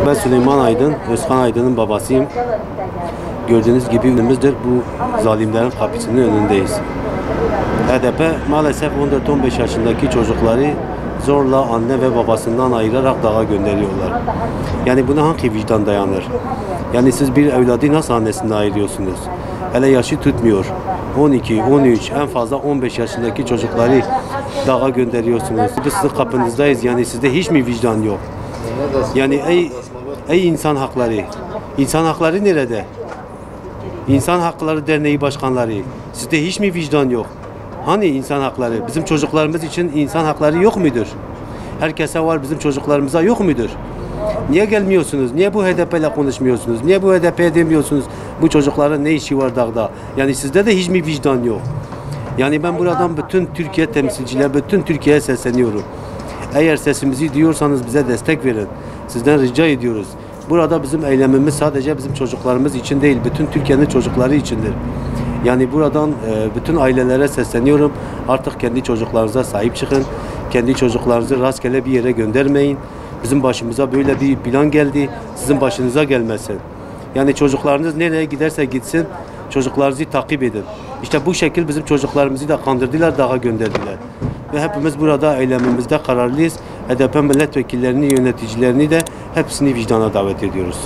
Ben Süleyman Aydın, Özkan Aydın'ın babasıyım. Gördüğünüz gibi önümüzdür. Bu zalimlerin kapısının önündeyiz. HDP maalesef 14-15 yaşındaki çocukları zorla anne ve babasından ayırarak dağa gönderiyorlar. Yani buna hangi vicdan dayanır? Yani siz bir evladı nasıl annesinden ayırıyorsunuz? Hele yaşı tutmuyor. 12, 13, en fazla 15 yaşındaki çocukları dağa gönderiyorsunuz. Biz sizin kapınızdayız. Yani sizde hiç mi vicdan yok? Yani ey insan hakları. İnsan hakları nerede? İnsan Hakları Derneği başkanları. Sizde hiç mi vicdan yok? Hani insan hakları? Bizim çocuklarımız için insan hakları yok mudur? Herkese var, bizim çocuklarımıza yok mudur? Niye gelmiyorsunuz? Niye bu HDP ile konuşmuyorsunuz? Niye bu HDP'ye demiyorsunuz? Bu çocukların ne işi var dağda? Yani sizde de hiç mi vicdan yok? Yani ben buradan bütün Türkiye temsilciler, bütün Türkiye'ye sesleniyorum. Eğer sesimizi duyuyorsanız bize destek verin. Sizden rica ediyoruz. Burada bizim eylemimiz sadece bizim çocuklarımız için değil, bütün Türkiye'nin çocukları içindir. Yani buradan bütün ailelere sesleniyorum. Artık kendi çocuklarınıza sahip çıkın. Kendi çocuklarınızı rastgele bir yere göndermeyin. Bizim başımıza böyle bir plan geldi. Sizin başınıza gelmesin. Yani çocuklarınız nereye giderse gitsin, çocuklarınızı takip edin. İşte bu şekil bizim çocuklarımızı da kandırdılar, dağa gönderdiler. Ve hepimiz burada eylemimizde kararlıyız. HDP milletvekillerini, yöneticilerini de hepsini vicdana davet ediyoruz.